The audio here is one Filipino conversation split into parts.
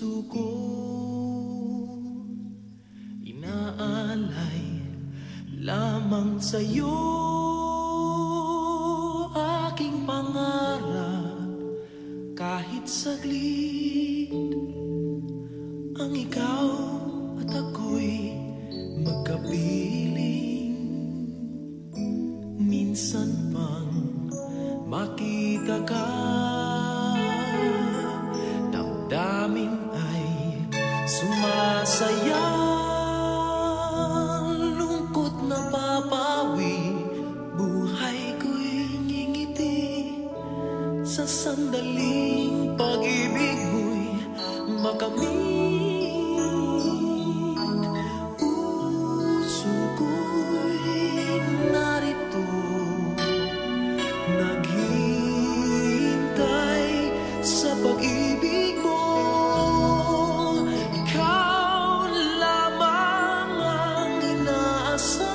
puso ko inaalay lamang sa'yo, aking pangarap. Kahit saglit ang ikaw at ako'y magkapiling, minsan pang makita ka, damdamin ay sumasaya, lungkot na papawi, buhay ko'y ngingiti sa sandaling pag-ibig mo'y makamit. Puso ko'y narito, naghihintay sa pag-ibig mo. Ikaw lamang ang inaasam,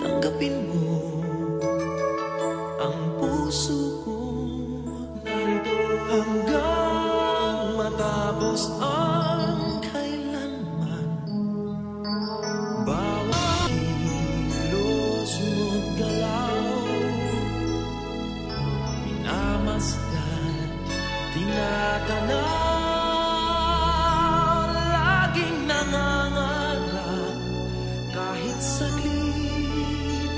tanggapin mo ang puso ko. Narito hanggang matapos ang kailanman, bawat kilos mo't galaw, minamasdan, tinatanaw, laging nangangarap kahit saglit,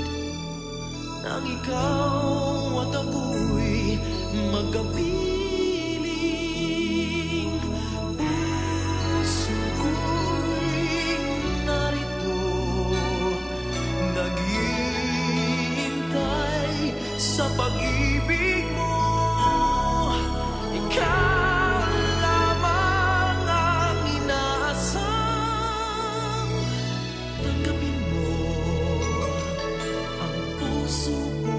nang ikaw at ako'y magkapiling. Puso ko'y narito, naghihintay sa pag-ibig mo. Ikaw lamang ang inaasam, tanggapin mo ang puso ko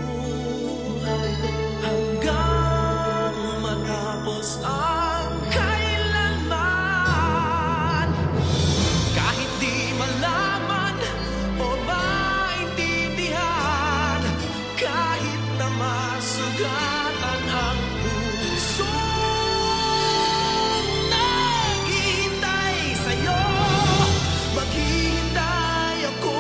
hanggang matapos ang kailanman. Kahit di malaman o maintindihan, kahit na masugatan ang puso, naghihintay sa'yo, maghihintay ako.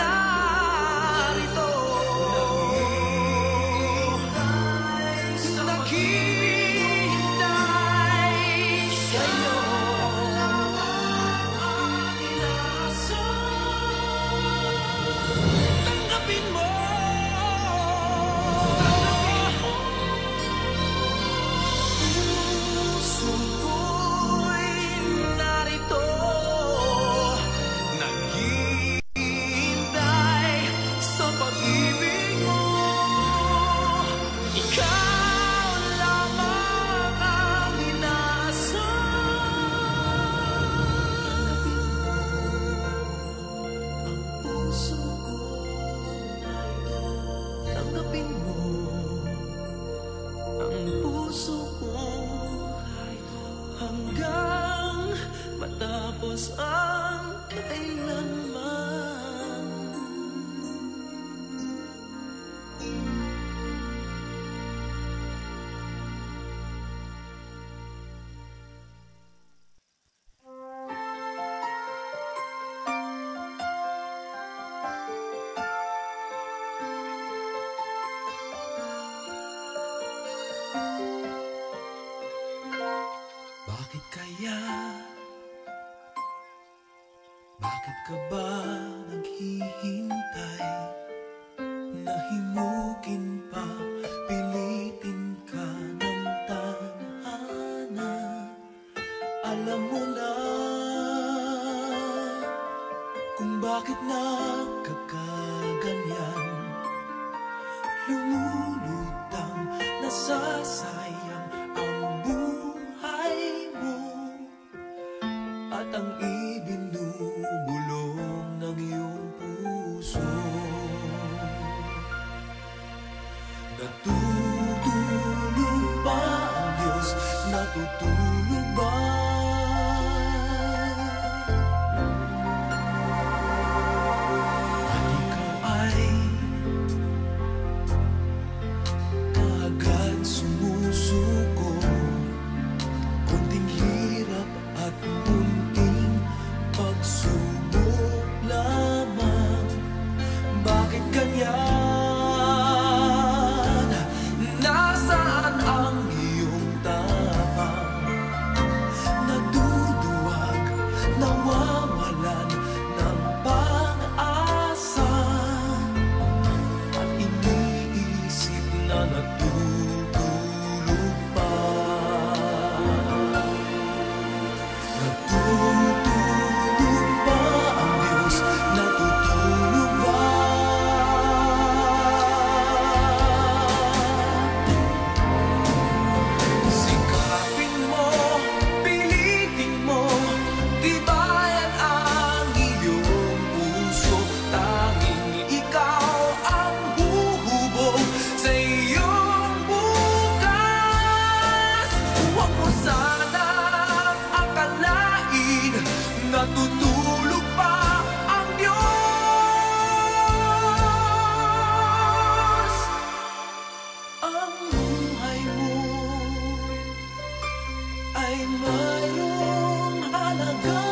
Narito, naghihintay sa'yo, tanggapin mo. Puso ko'y narito, naghihintay sa pag-ibig mo. Ikaw lamang ang inaasam, ang puso ko narito, tanggapin mo ang puso ko hanggang matapos ang kailanman. Bakit kaya? Bakit ka ba naghihintay? Nahimukin pa, pilitin ka ng tadhana. Alam mo na kung bakit nagkakaganyan, lumulutang, nasasayang ang buhay mo at ang ibinubulong ng iyong puso. Natutulog ba ang Diyos? Natutulog ba? ang buhay mo ay mayroong halaga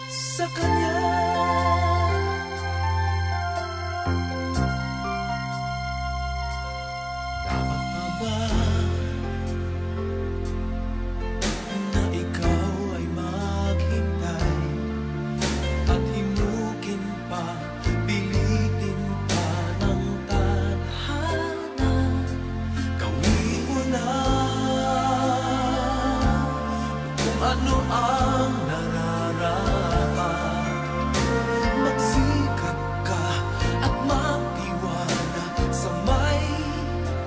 sa Kanya. Dapat pa ba na ikaw ay maghintay at himukin pa, pilitin pa ng tadhana? Gawin mo na kung ano ang nararapat. Magsikap ka at magtiwala sa may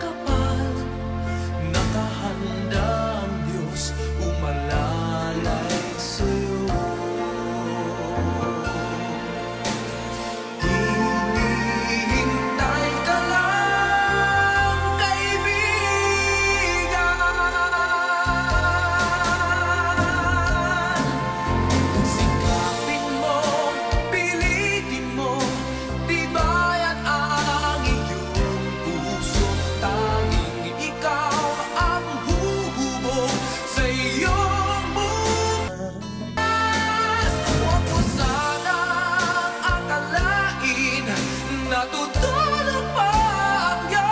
kapal. Nakahanda ang Diyos umalalay sa'yo. Hinihintay ka lang, kaibigan. Sikapin mo, pilitin mo, tibayan ang iyong puso. Tanging ikaw ang huhubog sa iyong bukas. Huwag mo sanang akalain na tutulog pa ang Diyos.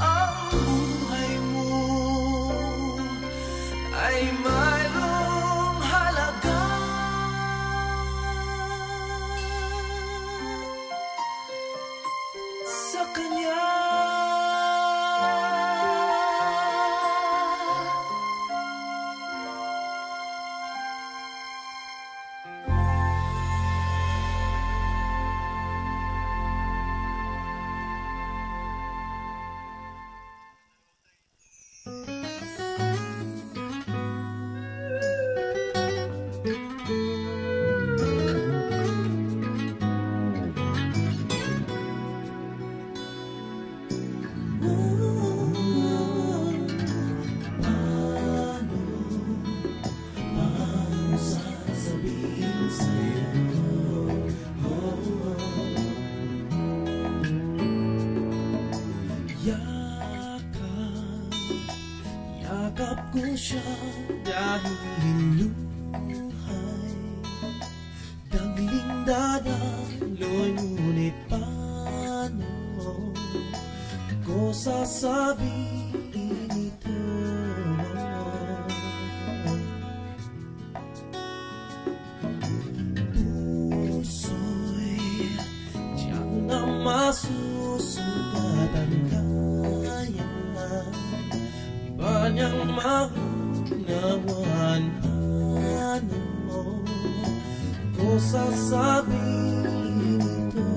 Ang buhay mo ay mayroong halaga sa Kanya. Paano sasabihin sa'yo? Yakap ko siya dahil niluhay. Dagling dadaloy, ngunit paano ko sasabihin ito? Puso'y tiyak na masusugatan, kaya ba niyang maunawaan? Ano ko sasabihin ito?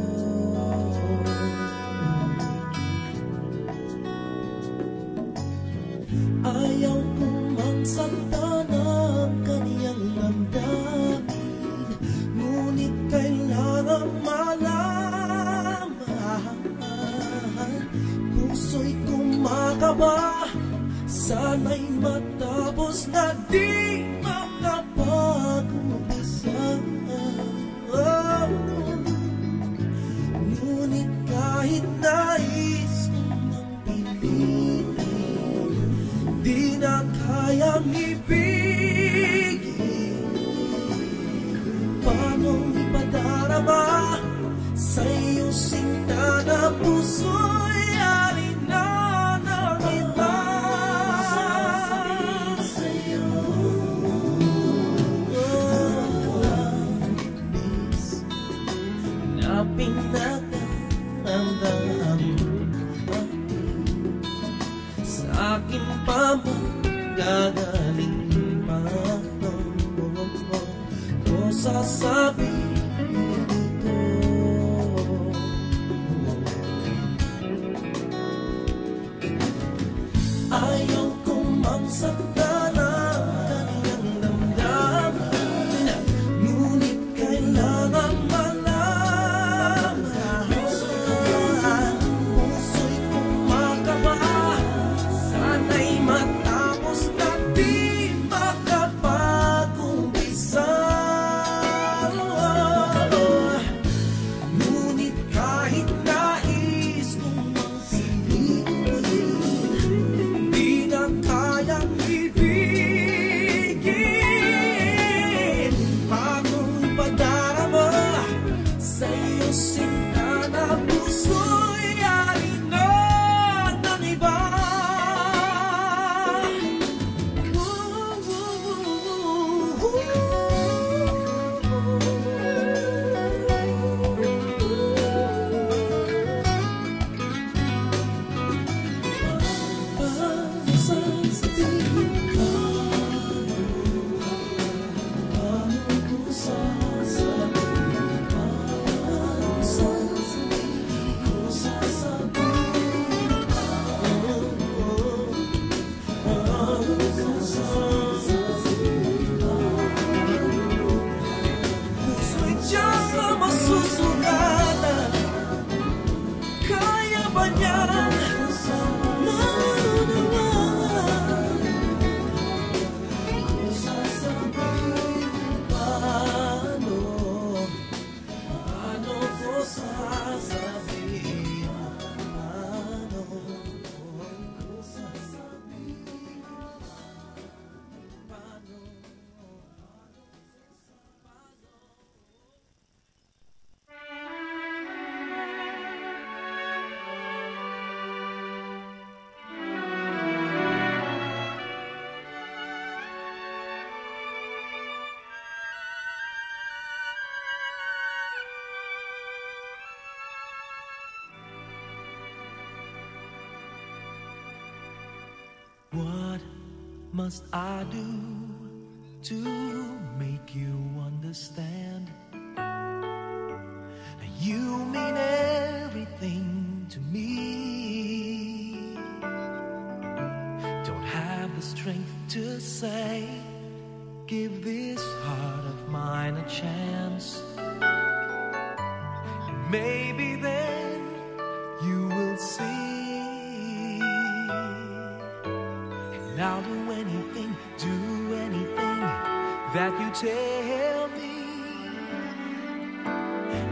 Ayaw kong magsakta ng kaniyang damdamin, ngunit kailangan malaman. Puso'y kumakaba, sana'y matapos na di makapag-umpisa. Ngunit kahit nais kong magpilitin, di na kayang ibigin. Paano ipadarama sa iyong sinta na puso'y ari na nakita? Pinagdaramdam sa akin pa magagaling pa ko sasabihin ito? Ayaw kong magsakta ng kaniyang damdamin, ngunit kailangan What must I do to make you understand? You mean everything to me. Don't have the strength to say, give this heart of mine a chance. And maybe then you will see. And I'll do anything that you tell me.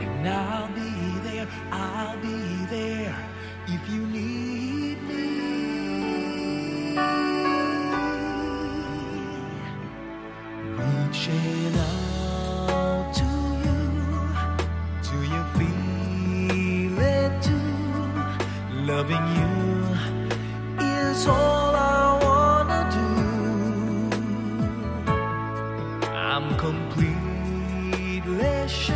And I'll be there if you need me. Reaching out to you, do you feel it too? Loving you is all I wanna do. I'm completely sure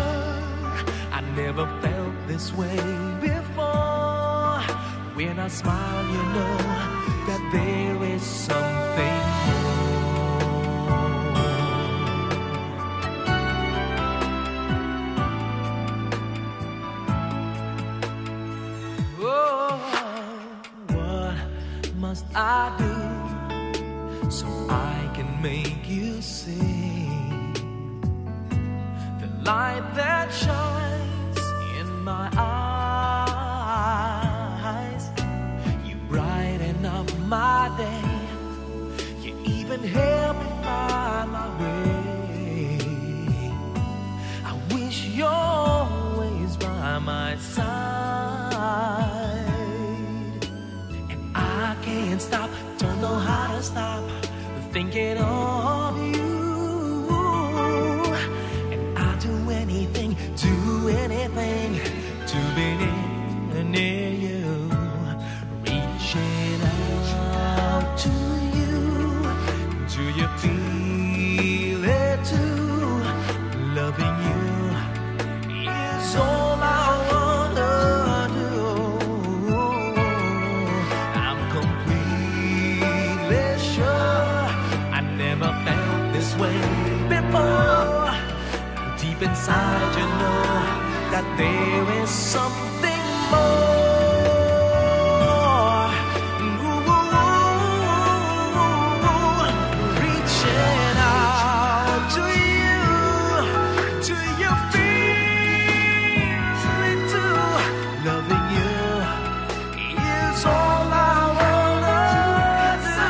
I never felt this way before. When I smile, you know that there is something more. Oh, what must I do so I can make you see the light that shines in my eyes? You brighten up my day. You even help me find my way. I wish you're always by my side. And I can't stop, don't know how to stop thinking of you. And I'll do anything to be near you. Reaching out to you, do you feel it too? Loving you is all I wanna do. I'm completely sure I never felt this way before. Deep inside you know that there is something more. Reaching out to you, do you feel it too? Loving you is all I wanna do.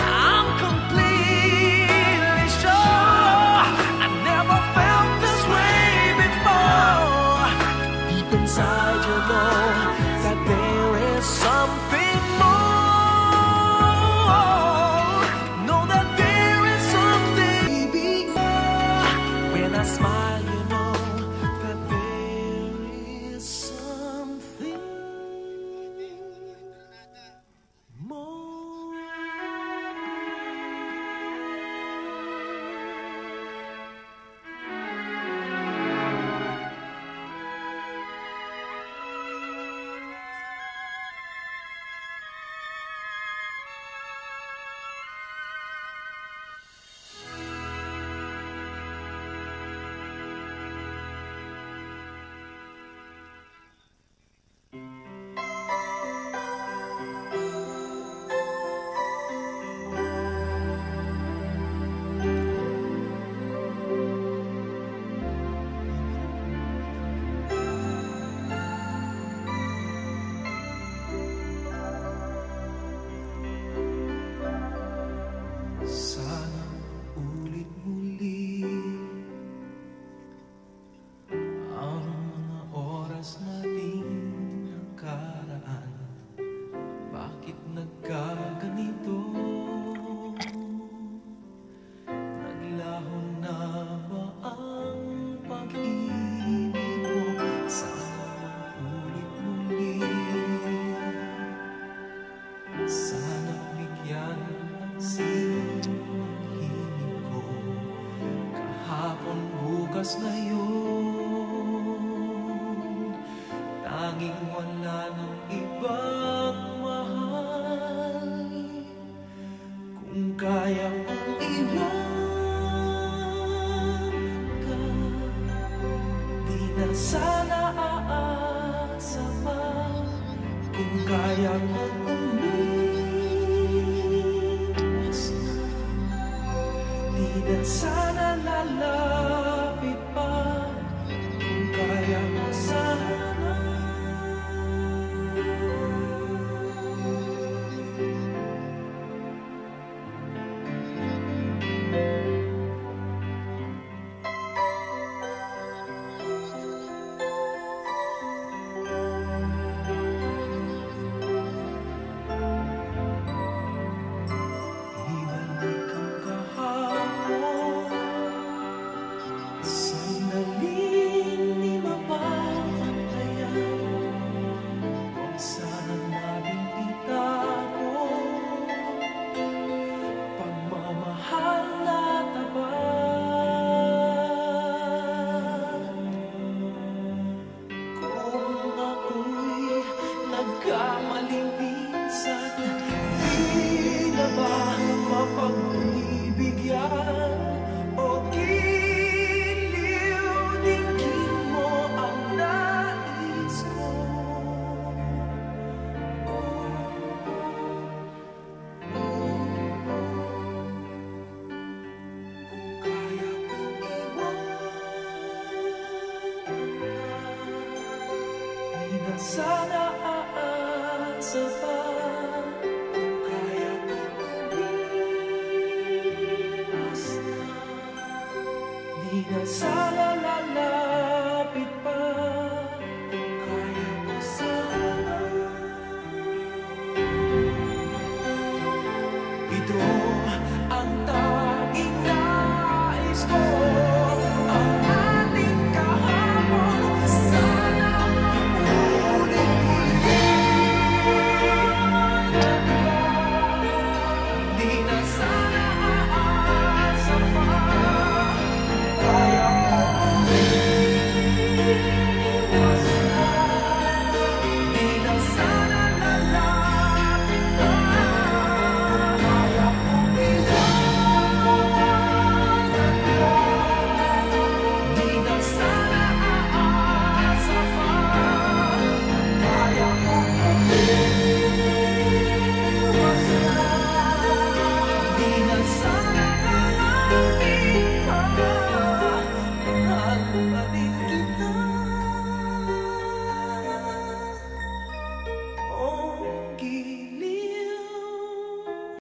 I'm completely sure I never felt this way before. Deep inside you know that there is something more. Know that there is something more. When I smile you know that there is something more. Sana ulit muli ang mga oras nating nakaraan. Bakit nagkaganito? Naglaho na ba ang pag-ibig mo? Sana ulit muli. Sana bigyan ng sino ng himig ko. Kahapon, bukas, ngayon, tanging wala ng ibang mahal. sana aasa pa kung kaya kong umiwas na. Di na sana lalapit pa kung kaya mo sana. Ibalik ang kahapon, sandaling di mapapantayan. Huwag sana nating itago pagmamahal na tapat. Kung ako'y nagkamaling minsan, di na ba mapagbibigyan o giliw-tingin mo ang nais ko? Kung kaya kong iwanan ka, di na sana aasa pa. Kung kaya kong umiwas na, di na sana lalapit pa.